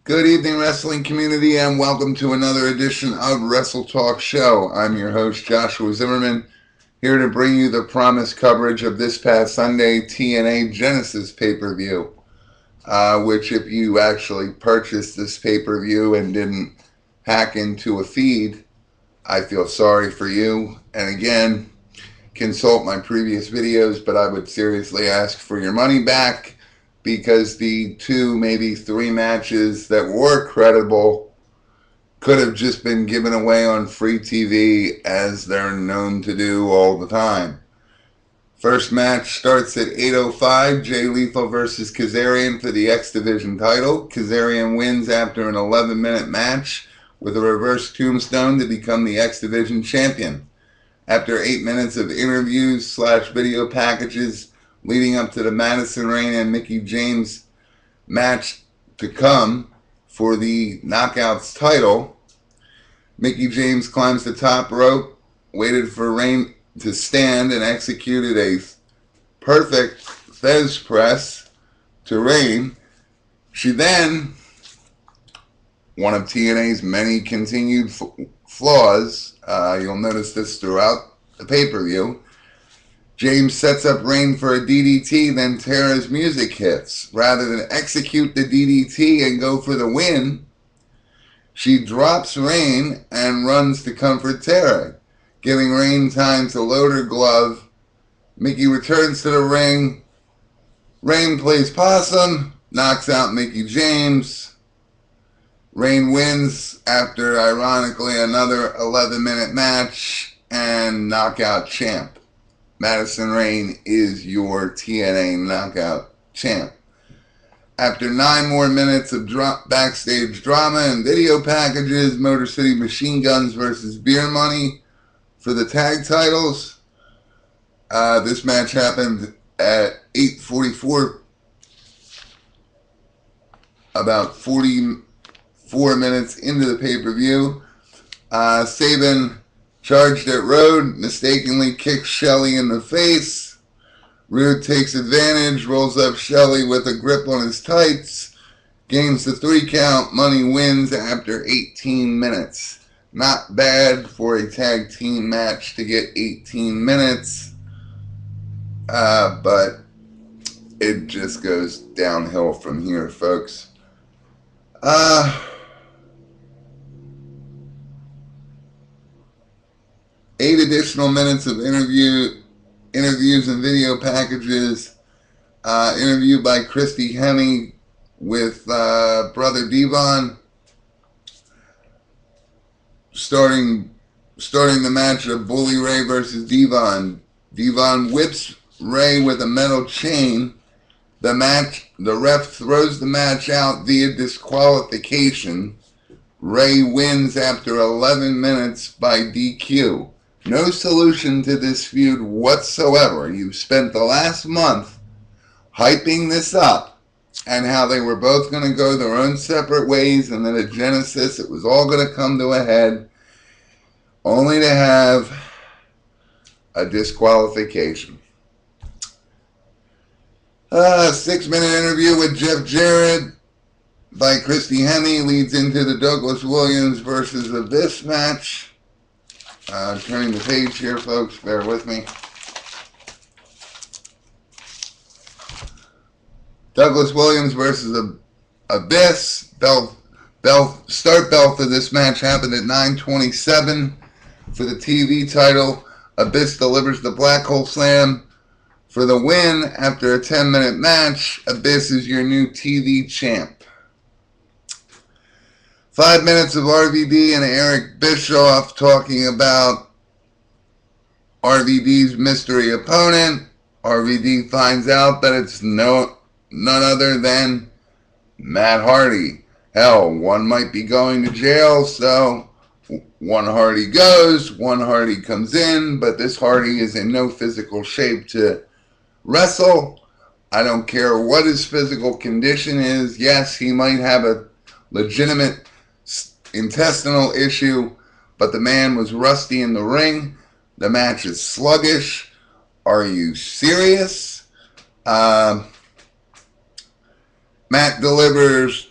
Good evening, wrestling community, and welcome to another edition of WrestleTalkShow. I'm your host, Joshua Zimmerman, here to bring you the promised coverage of this past Sunday TNA Genesis pay-per-view, which if you actually purchased this pay-per-view and didn't hack into a feed, I feel sorry for you. And again, consult my previous videos, but I would seriously ask for your money back, because the 2, maybe 3 matches that were credible could have just been given away on free TV, as they're known to do all the time. First match starts at 8:05, Jay Lethal versus Kazarian for the X Division title. Kazarian wins after an 11-minute match with a reverse tombstone to become the X Division champion. After 8 minutes of interviews/video packages leading up to the Madison Rayne and Mickie James match to come for the Knockouts title, Mickie James climbs the top rope, waited for Rayne to stand, and executed a perfect Fez press to Rayne. She then, one of TNA's many continued flaws, you'll notice this throughout the pay-per-view, James sets up Rayne for a DDT, then Tara's music hits. Rather than execute the DDT and go for the win, she drops Rayne and runs to comfort Tara, giving Rayne time to load her glove. Mickie returns to the ring. Rayne plays possum, knocks out Mickie James. Rayne wins after, ironically, another 11-minute match and knockout champ. Madison Rayne is your TNA Knockout champ. After 9 more minutes of backstage drama and video packages, Motor City Machine Guns versus Beer Money for the tag titles. This match happened at 8:44, about 44 minutes into the pay-per-view. Sabin charged at Road, mistakenly kicks Shelley in the face. Roode takes advantage, rolls up Shelley with a grip on his tights, gains the 3 count. Money wins after 18 minutes. Not bad for a tag team match to get 18 minutes, but it just goes downhill from here, folks. 8 additional minutes of interviews and video packages. Interview by Christy Hemme with Brother Devon. Starting the match of Bully Ray versus Devon. Devon whips Ray with a metal chain. The ref throws the match out via disqualification. Ray wins after 11 minutes by DQ. No solution to this feud whatsoever. You've spent the last month hyping this up and how they were both going to go their own separate ways, and then at Genesis it was all going to come to a head, only to have a disqualification. 6-minute interview with Jeff Jarrett by Christy Hemme leads into the Douglas Williams versus Abyss match. Turning the page here, folks. Bear with me. Douglas Williams versus Abyss. Start bell for this match happened at 9:27 for the TV title. Abyss delivers the Black Hole Slam for the win after a 10-minute match. Abyss is your new TV champ. 5 minutes of RVD and Eric Bischoff talking about RVD's mystery opponent. RVD finds out that it's none other than Matt Hardy. Hell, one might be going to jail, so one Hardy goes, one Hardy comes in, but this Hardy is in no physical shape to wrestle. I don't care what his physical condition is. Yes, he might have a legitimate intestinal issue, but the man was rusty in the ring. The match is sluggish. Are you serious? Matt delivers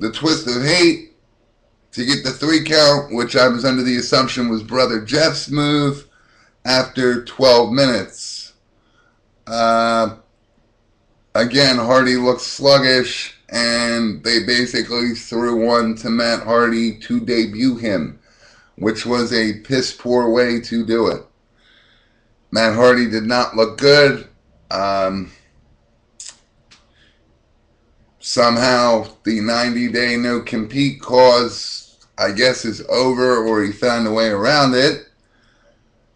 the twist of hate to get the 3 count, which I was under the assumption was Brother Jeff's move after 12 minutes. Again, Hardy looked sluggish, and they basically threw one to Matt Hardy to debut him, which was a piss-poor way to do it. Matt Hardy did not look good. Somehow, the 90-day no-compete clause, I guess, is over, or he found a way around it.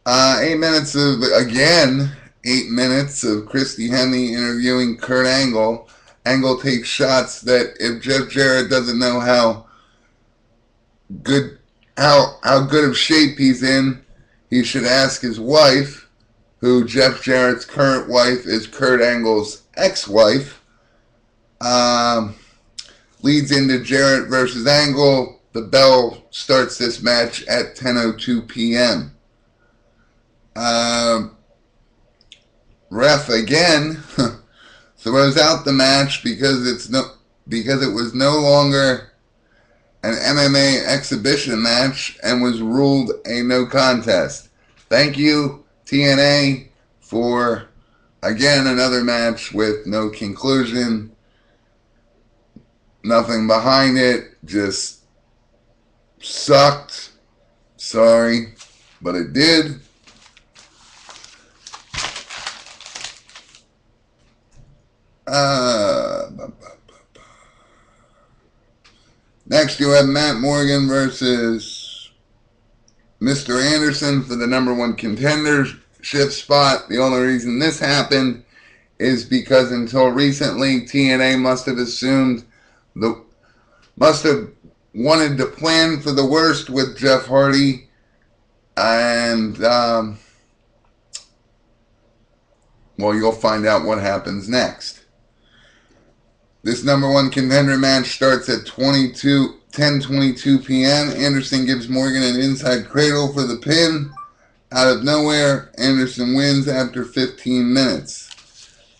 8 minutes of, again, 8 minutes of Christy Hemme interviewing Kurt Angle. Angle takes shots that if Jeff Jarrett doesn't know how good of shape he's in, he should ask his wife, who Jeff Jarrett's current wife is Kurt Angle's ex-wife. Leads into Jarrett versus Angle. The bell starts this match at 10:02 p.m. Ref again throws out the match because it was no longer an MMA exhibition match and was ruled a no contest. Thank you, TNA, for again another match with no conclusion. Nothing behind it, just sucked. Sorry, but it did. Next, you have Matt Morgan versus Mr. Anderson for the #1 contendership spot. The only reason this happened is because until recently, TNA must have wanted to plan for the worst with Jeff Hardy, and well, you'll find out what happens next. This #1 contender match starts at 10:22 p.m. Anderson gives Morgan an inside cradle for the pin. Out of nowhere, Anderson wins after 15 minutes.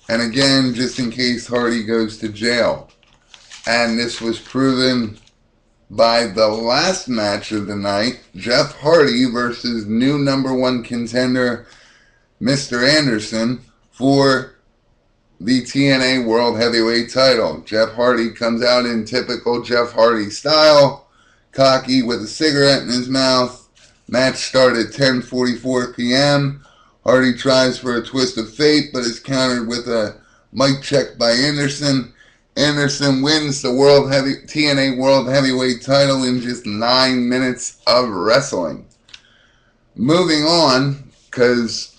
And again, just in case Hardy goes to jail. And this was proven by the last match of the night, Jeff Hardy versus new #1 contender, Mr. Anderson, for the TNA World Heavyweight title. Jeff Hardy comes out in typical Jeff Hardy style, cocky with a cigarette in his mouth. Match started at 10:44 p.m. Hardy tries for a twist of fate, but is countered with a mic check by Anderson. Anderson wins the TNA World Heavyweight title in just 9 minutes of wrestling. Moving on, because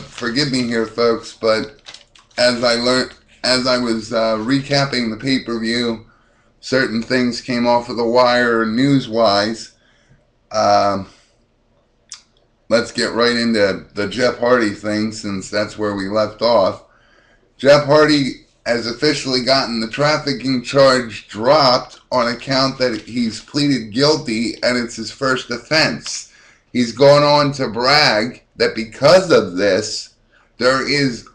forgive me here, folks, but as I was recapping the pay-per-view, certain things came off of the wire news-wise. Let's get right into the Jeff Hardy thing, since that's where we left off. Jeff Hardy has officially gotten the trafficking charge dropped on account that he's pleaded guilty and it's his first offense. He's gone on to brag that because of this, there is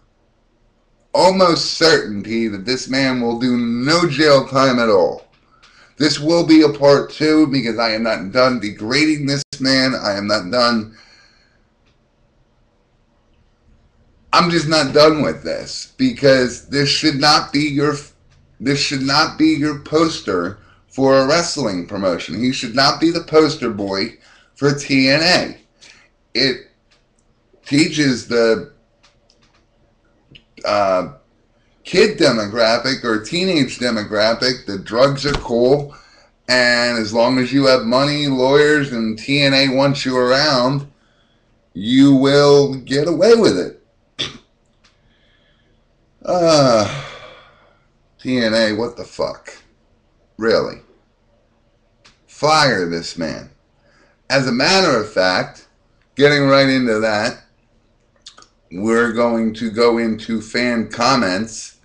almost certainty that this man will do no jail time at all. This will be a part 2 because I am not done degrading this man. I am not done. I'm just not done with this, because this should not be your poster for a wrestling promotion. He should not be the poster boy for TNA. It teaches the kid demographic or teenage demographic that drugs are cool, and as long as you have money, lawyers, and TNA wants you around, you will get away with it. TNA, what the fuck? Really? Fire this man. As a matter of fact, getting right into that, we're going to go into fan comments.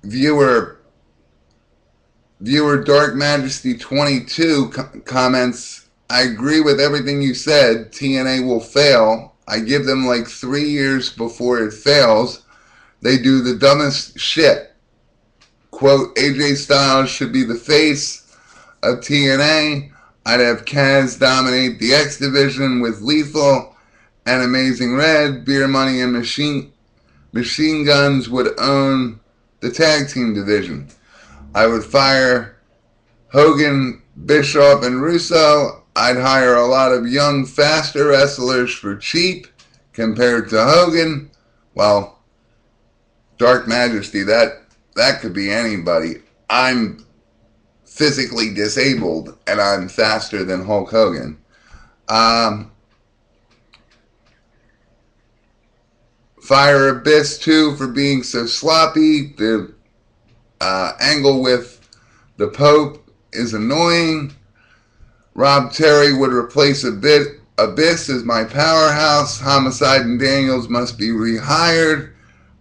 Viewer Dark Majesty 22 comments, I agree with everything you said. TNA will fail. I give them like 3 years before it fails. They do the dumbest shit. quote, AJ Styles should be the face of TNA. I'd have Kaz dominate the X division with Lethal and Amazing Red. Beer Money and Machine Guns would own the tag team division. I would fire Hogan, Bischoff, and Russo. I'd hire a lot of young, faster wrestlers for cheap compared to Hogan. Well, Dark Majesty, that could be anybody. I'm physically disabled, and I'm faster than Hulk Hogan. Fire Abyss, too, for being so sloppy. The angle with the Pope is annoying. Rob Terry would replace Abyss as my powerhouse. Homicide and Daniels must be rehired.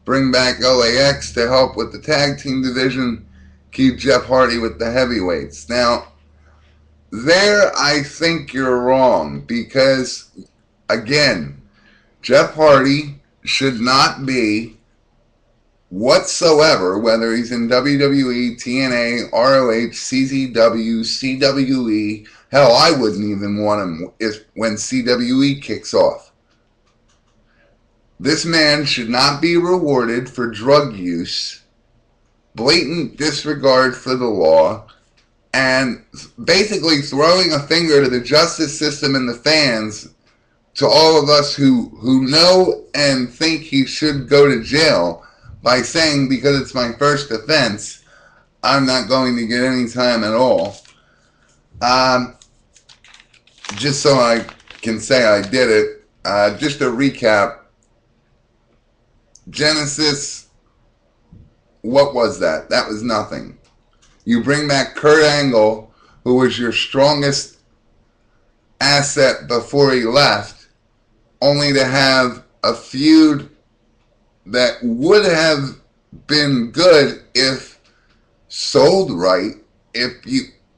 Bring back LAX to help with the tag team division. Keep Jeff Hardy with the heavyweights. Now, there I think you're wrong because, again, Jeff Hardy should not be whatsoever, whether he's in WWE, TNA, ROH, CZW, CWE. Hell, I wouldn't even want him when CWE kicks off. This man should not be rewarded for drug use, blatant disregard for the law, and basically throwing a finger to the justice system and the fans, to all of us who know and think he should go to jail, by saying, because it's my first offense, I'm not going to get any time at all. Just so I can say I did it, just a recap. Genesis, what was that? That was nothing. You bring back Kurt Angle, who was your strongest asset before he left, only to have a feud that would have been good if sold right.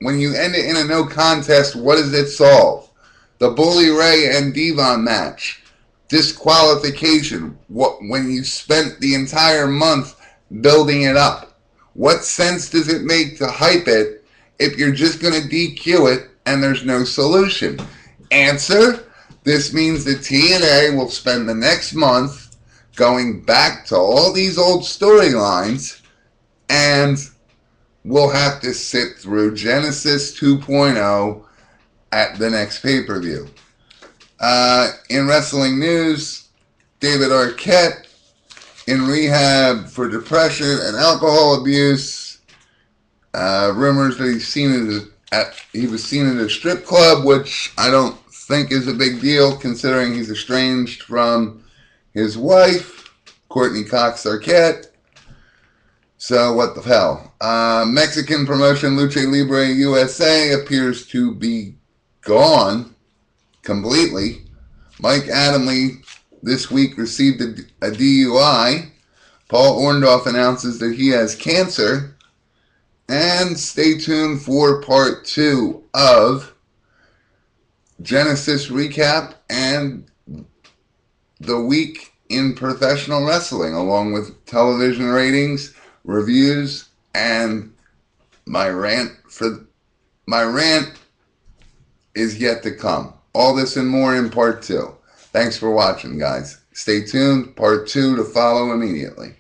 When you end it in a no contest, what does it solve? The Bully Ray and Devon match. Disqualification. When you spent the entire month building it up. What sense does it make to hype it if you're just going to DQ it and there's no solution? Answer, this means that TNA will spend the next month going back to all these old storylines, and we'll have to sit through Genesis 2.0 at the next pay-per-view. In wrestling news, David Arquette in rehab for depression and alcohol abuse. Rumors that he was seen at a strip club, which I don't think is a big deal considering he's estranged from his wife, Courtney Cox Arquette. So what the hell? Mexican promotion Lucha Libre USA appears to be gone completely. Mike Adamle this week received a DUI. Paul Orndorff announces that he has cancer. And stay tuned for part 2 of Genesis recap and the week in professional wrestling, along with television ratings, reviews, and my rant is yet to come. All this and more in part 2. Thanks for watching, guys. Stay tuned. Part 2 to follow immediately.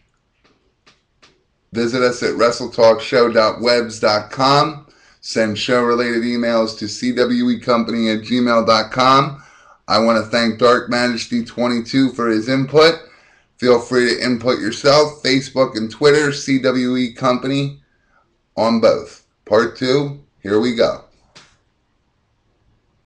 Visit us at WrestleTalkShow.webs.com. Send show-related emails to cwecompany@gmail.com. I want to thank Dark Majesty 22 for his input. Feel free to input yourself. Facebook and Twitter, CWE Company on both. Part 2, here we go.